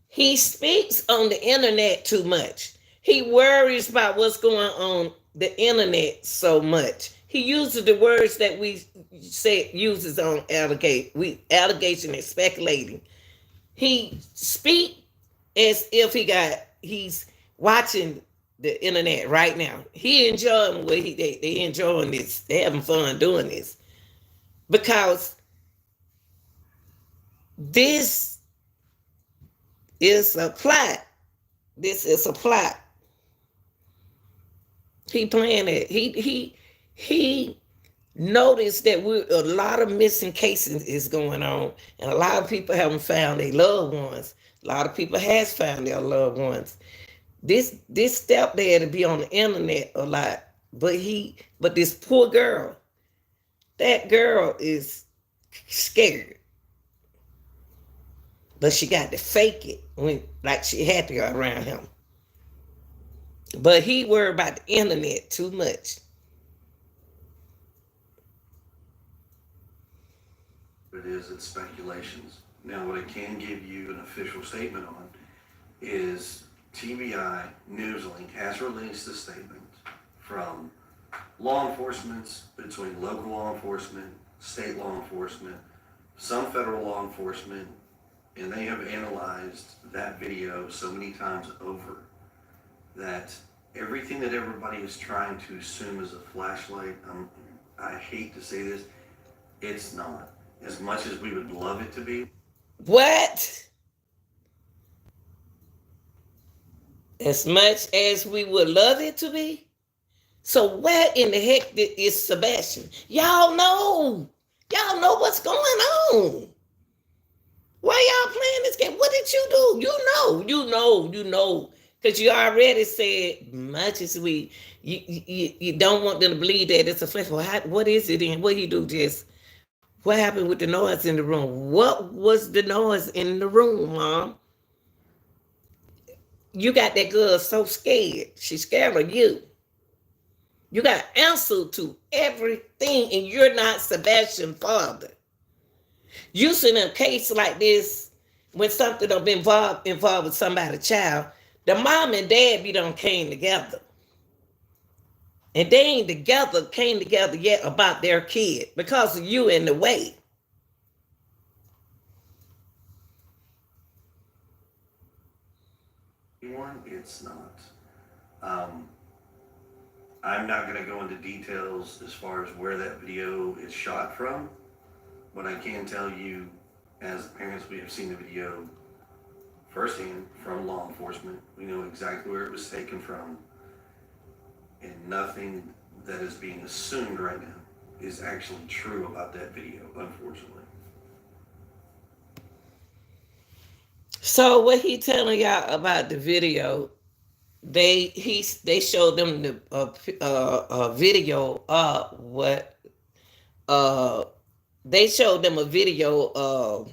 He speaks on the internet too much. He worries about what's going on the internet so much. He uses the words that we say uses on allegation and speculating. He speak as if he's watching the internet right now. He enjoying they enjoying this. They having fun doing this because this is a plot. This is a plot. He playing it. He noticed that a lot of missing cases is going on, and a lot of people haven't found their loved ones. A lot of people has found their loved ones. This stepdad to be on the internet a lot, but this poor girl, that girl is scared, but she got to fake it when like she had to go around him. But he worried about the internet too much. It's speculations. Now, what I can give you an official statement on is TBI Newslink has released a statement from law enforcement, between local law enforcement, state law enforcement, some federal law enforcement, and they have analyzed that video so many times over that everything that everybody is trying to assume is a flashlight, I hate to say this, it's not. As much as we would love it to be. What? As much as we would love it to be? So where in the heck is Sebastian? Y'all know. Y'all know what's going on. Why y'all playing this game? What did you do? You know. Because you already said, much as you don't want them to believe that it's a flesh. Well, what is it in? What he do just? What happened with the noise in the room? What was the noise in the room, Mom? You got that girl so scared. She's scared of you. You got answer to everything, and you're not Sebastian's father. Usually in a case like this, when something done been involved with somebody's child, the mom and dad be done came together. And they ain't came together yet about their kid because of you in the way. It's not. I'm not going to go into details as far as where that video is shot from, but I can tell you, as parents, we have seen the video firsthand from law enforcement. We know exactly where it was taken from, and nothing that is being assumed right now is actually true about that video, unfortunately. So what he telling y'all about the video? They showed them the video. They showed them a video of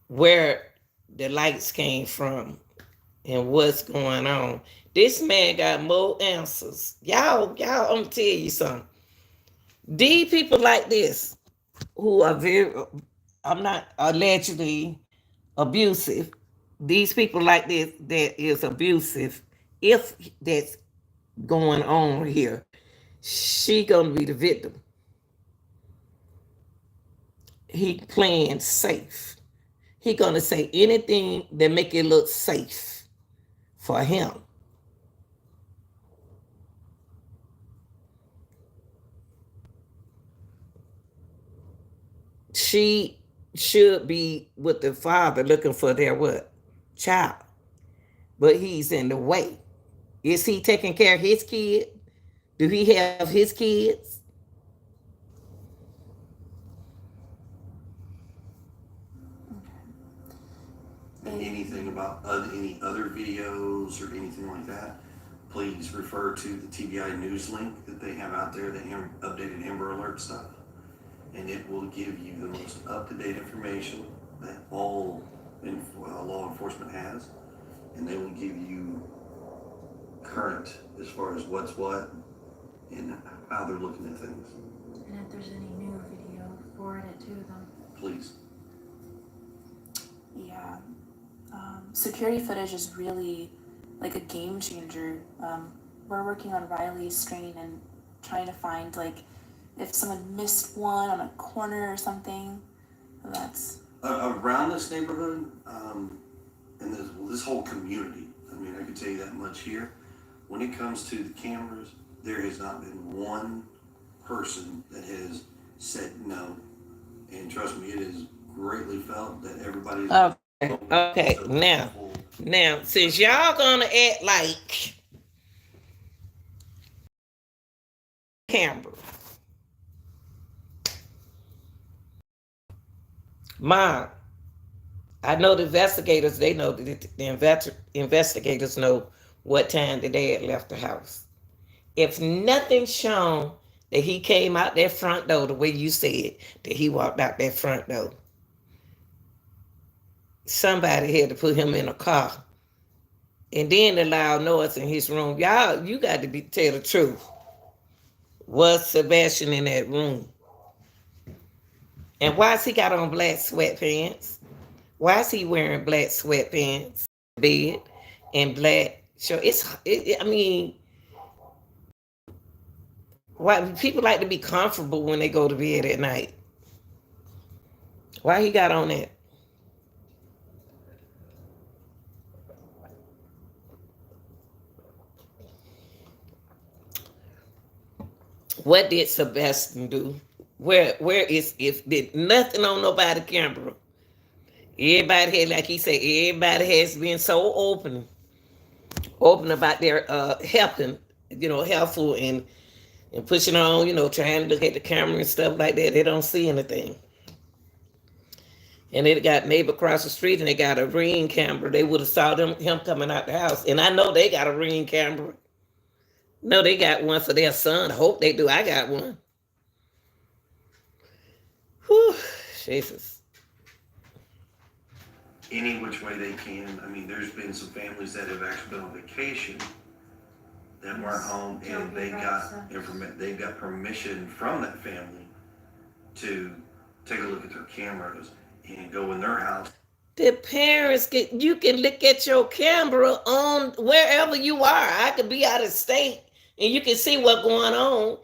where the lights came from and what's going on. This man got more answers. Y'all, I'm gonna tell you something. These people like this, who are I'm not allegedly abusive. These people like this that is abusive, if that's going on here, she gonna be the victim. He playing safe. He gonna say anything that make it look safe for him. She should be with the father looking for their what? Child. But he's in the way. Is he taking care of his kid? Do he have his kids? Anything about any other videos or anything like that, please refer to the TBI News link that they have out there, the updated Amber Alert stuff. And it will give you the most up-to-date information that all law enforcement has. And they will give you current as far as what's what and how they're looking at things. And if there's any new video, forward it to them. Please. Yeah. Security footage is really like a game changer. we're working on Riley's strain and trying to find like if someone missed one on a corner or something. That's around this neighborhood, and this whole community. I mean, I can tell you that much here. When it comes to the cameras, there has not been one person that has said no. And trust me, it is greatly felt that everybody is Okay. Now, since y'all gonna act like Canberra, Mom, I know the investigators. They know that the investigators know what time the dad left the house. If nothing's shown that he came out that front door the way you said that he walked out that front door, somebody had to put him in a car. And then the loud noise in his room. Y'all, you got to tell the truth. Was Sebastian in that room? And why has he got on black sweatpants? Why is he wearing black sweatpants, bed, and black shirt? I mean, why people like to be comfortable when they go to bed at night? Why he got on that? What did Sebastian do? Where is if did nothing on nobody camera? Everybody had, like he said, everybody has been so open about their helping, helpful and pushing on, trying to look at the camera and stuff like that. They don't see anything. And they got neighbor across the street and they got a ring camera. They would have saw him coming out the house. And I know they got a ring camera. No, they got one for their son. I hope they do. I got one. Whew, Jesus. Any which way they can. I mean, there's been some families that have actually been on vacation that weren't home, and they got permission from that family to take a look at their cameras and go in their house. The parents you can look at your camera on wherever you are. I could be out of state and you can see what's going on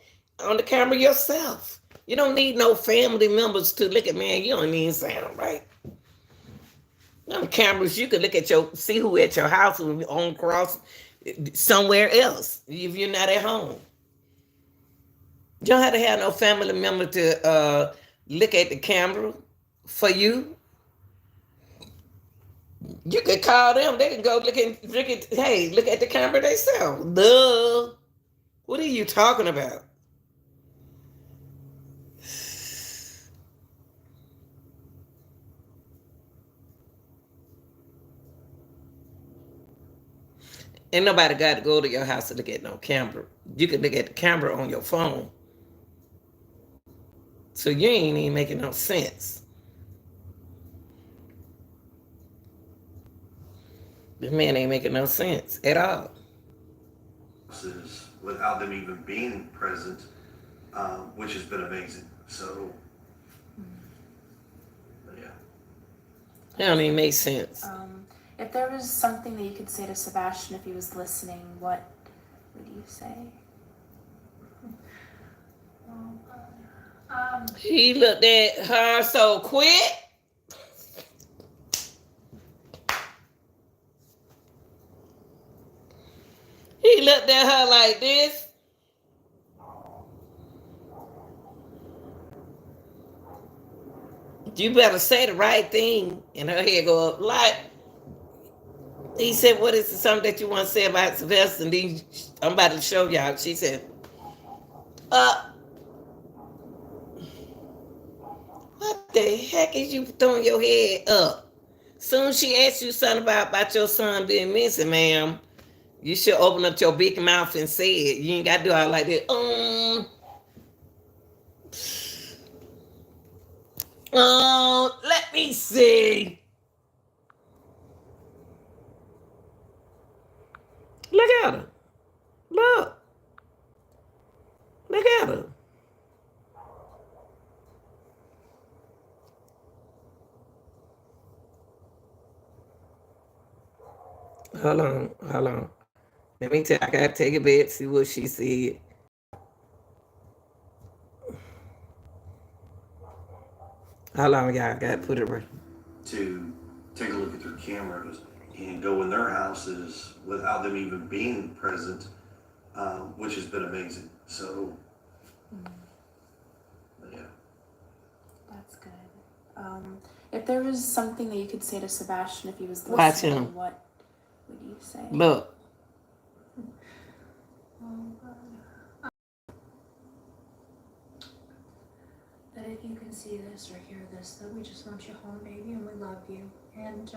the camera yourself. You don't need no family members to look at, man. You don't even sound right. On cameras, you can look at see who at your house on cross somewhere else if you're not at home. You don't have to have no family member to look at the camera for you. You can call them. They can go look at the camera themselves. Duh. What are you talking about? Ain't nobody got to go to your house to look at no camera. You can look at the camera on your phone. So you ain't even making no sense. This man ain't making no sense at all. Without them even being present, which has been amazing. So, yeah. That don't even make sense. If there was something that you could say to Sebastian if he was listening, what would you say? He looked at her so quick. He looked at her like this. You better say the right thing. And her head go up. Like, he said, what is something that you want to say about Sylvester? And then I'm about to show y'all. She said, what the heck is you throwing your head up? Soon as she asked you something about your son being missing, ma'am, you should open up your big mouth and say it. You ain't got to do all like that. Let me see. Look at her. Look. Look at her. Hold on. Let me tell. I gotta take it back. See what she said. How long y'all got to put it right? To take a look at their cameras and go in their houses without them even being present, which has been amazing. So, yeah. That's good. If there was something that you could say to Sebastian if he was Watch listening, him. what would you say? Look. That if you can see this or hear this, that we just want you home, baby, and we love you. And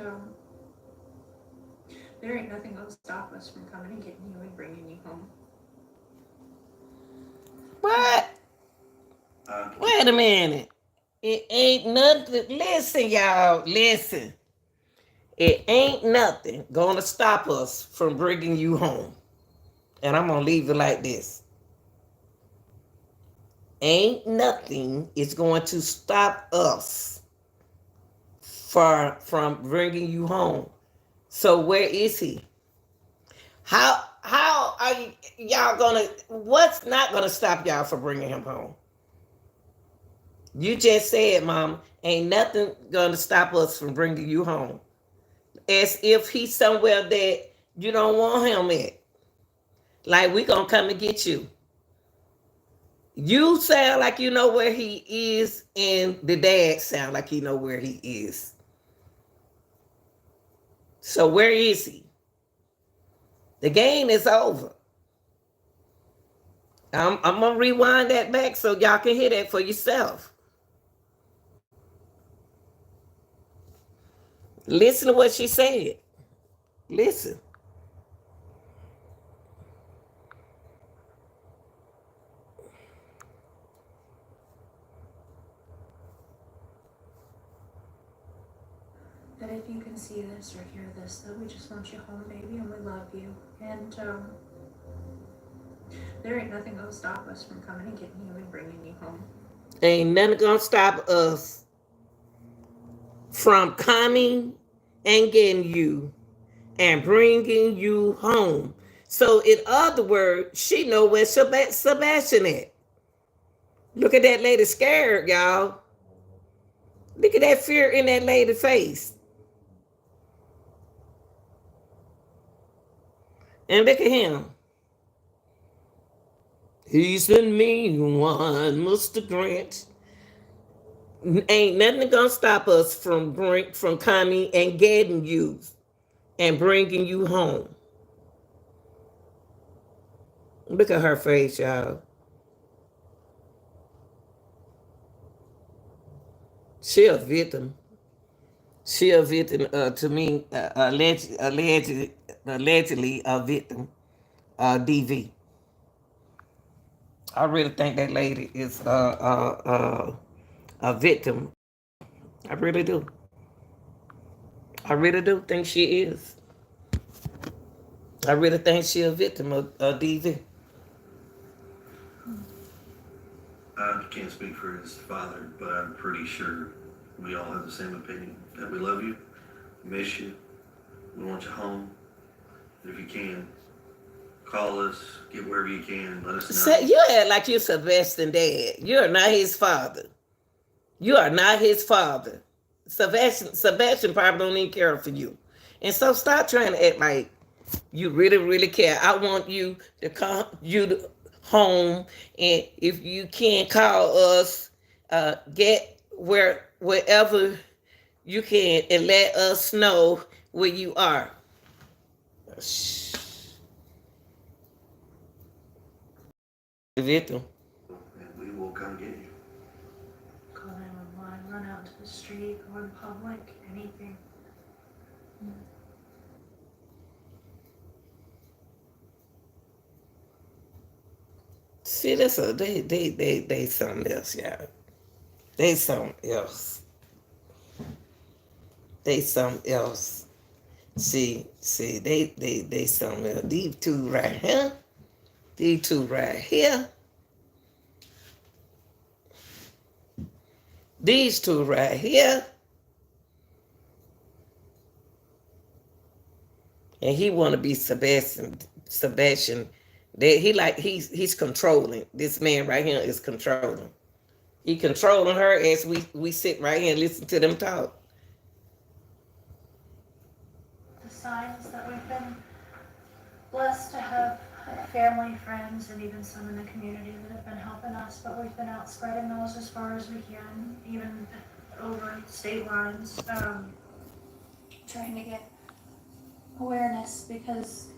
there ain't nothing gonna stop us from coming and getting you and bringing you home. What? Wait a minute. It ain't nothing. Listen, y'all. Listen. It ain't nothing gonna stop us from bringing you home. And I'm gonna leave it like this. Ain't nothing is going to stop us from bringing you home. So where is he? How are y'all gonna? What's not gonna stop y'all from bringing him home? You just said, Mom, ain't nothing gonna stop us from bringing you home. As if he's somewhere that you don't want him at. Like we gonna come and get you. You sound like you know where he is, and the dad sound like he know where he is. So where is he? The game is over. I'm gonna rewind that back so y'all can hear that for yourself. Listen to what she said. Listen. That if you can see this or hear this, that we just want you home, baby, and we love you. And there ain't nothing gonna stop us from coming and getting you and bringing you home. Ain't nothing gonna stop us from coming and getting you and bringing you home. So, in other words, she know where Sebastian at. Look at that lady scared, y'all. Look at that fear in that lady's face. And look at him. He's the mean one, Mr. Grant. Ain't nothing gonna stop us from coming and getting you and bringing you home. Look at her face, y'all. She a victim. She a victim to me, allegedly a victim, DV. I really think that lady is a victim. I really do. I really do think she is. I really think she a victim of DV. I can't speak for his father, but I'm pretty sure we all have the same opinion that we love you, miss you, we want you home. If you can, call us, get wherever you can, let us know. You act like you're Sebastian dad. You are not his father. You are not his father. Sebastian probably don't even care for you. And so stop trying to act like you really, really care. I want you to come home, and if you can't call us, get wherever you can and let us know where you are. The victim. And we will come get you. Call 911, run out to the street, go in public, anything. See, that's they something else, y'all. They something else. They something else. See, they something else. These two right here. These two right here. These two right here. And he want to be Sebastian Sebastian, that he's controlling. This man right here is controlling. He controlling her as we sit right here and listen to them talk. The signs that we've been blessed to have family, friends, and even some in the community that have been helping us, but we've been out spreading those as far as we can, even over state lines, trying to get awareness because,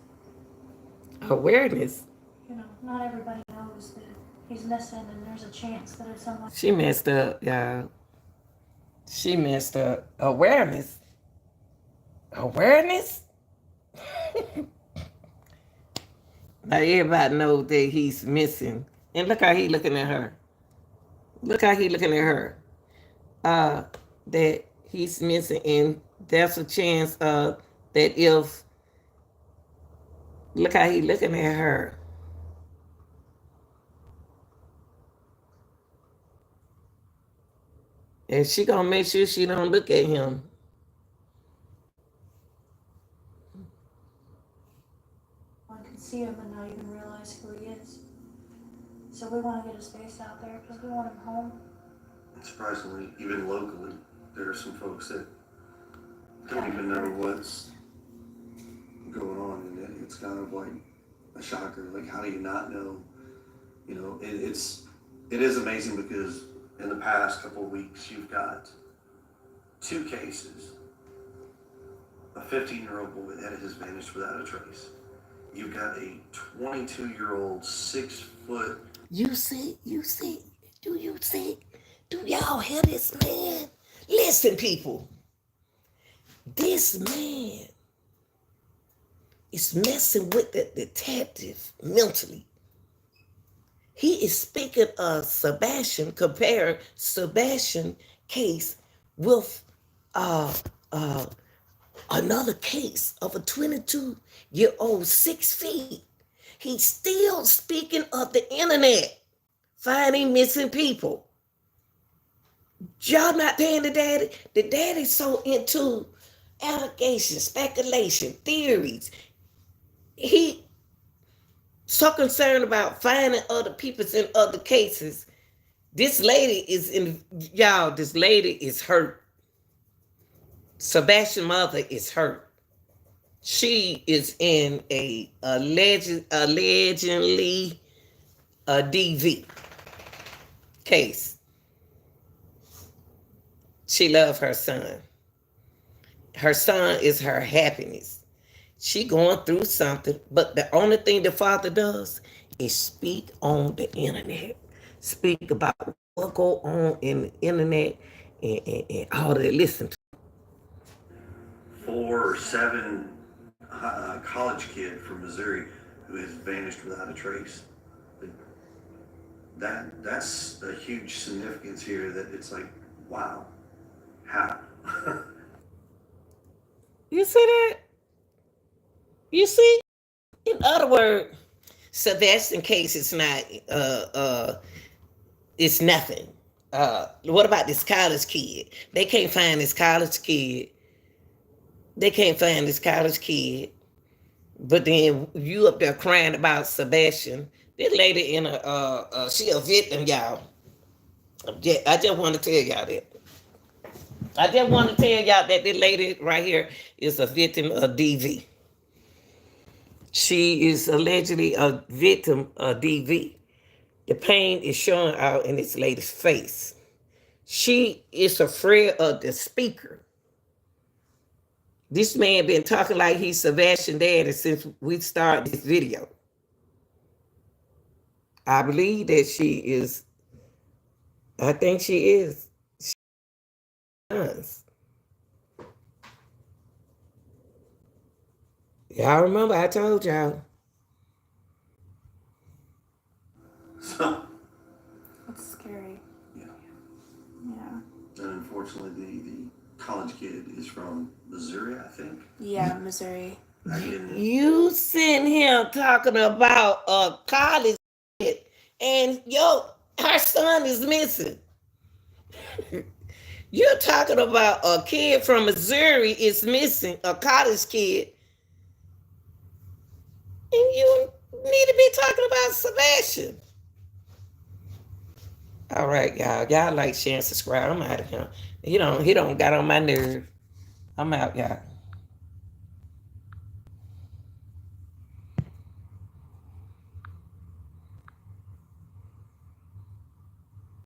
Awareness. not everybody knows that he's missing and there's a chance that if someone. She messed up, y'all. She messed up. Awareness. Awareness? Now everybody knows that he's missing. And look how he looking at her. Look how he looking at her. That he's missing, and there's a chance that if look how he looking at her. And she gonna make sure she don't look at him. One can see him and not even realize who he is. So we want to get his face out there because we want him home. Surprisingly, even locally, there are some folks that don't even know what's going on, and it's kind of like a shocker. Like, how do you not know? It is amazing because in the past couple of weeks, you've got two cases. A 15-year-old boy that has vanished without a trace. You've got a 22-year-old 6-foot. You see? Do you see? Do y'all hear this man? Listen, people. This man is messing with the detective mentally. He is speaking of Sebastian, comparing Sebastian case with another case of a 22-year-old 6 feet. He's still speaking of the internet, finding missing people. Y'all not paying the daddy? The daddy's so into allegations, speculation, theories. He so concerned about finding other people in other cases. This lady is in, y'all, this lady is hurt. Sebastian's mother is hurt. She is in allegedly a DV case. She loves her son. Her son is her happiness. She going through something, but the only thing the father does is speak on the internet. Speak about what go on in the internet and all that. Listen to 4 or 7 college kid from Missouri who has vanished without a trace. That's a huge significance here. That it's like, wow, how? you see that? You see? In other words, Sebastian case is not it's nothing. What about this college kid? They can't find this college kid. They can't find this college kid. But then you up there crying about Sebastian. This lady in she a victim, y'all. I just want to tell y'all that. I just want to tell y'all that this lady right here is a victim of DV. She is allegedly a victim of DV. The pain is showing out in this lady's face. She is afraid of the speaker. This man been talking like he's Sebastian daddy since we started this video. I believe that she is. I think she is. She does. Y'all remember I told y'all. So, It's scary. yeah. Yeah. And unfortunately, the college kid is from Missouri, I think. Yeah, Missouri. You sitting here talking about a college kid, and her son is missing. You're talking about a kid from Missouri is missing, a college kid. And you need to be talking about Sebastian. All right, y'all. Y'all like, share, and subscribe. I'm out of here. He don't got on my nerve. I'm out, y'all.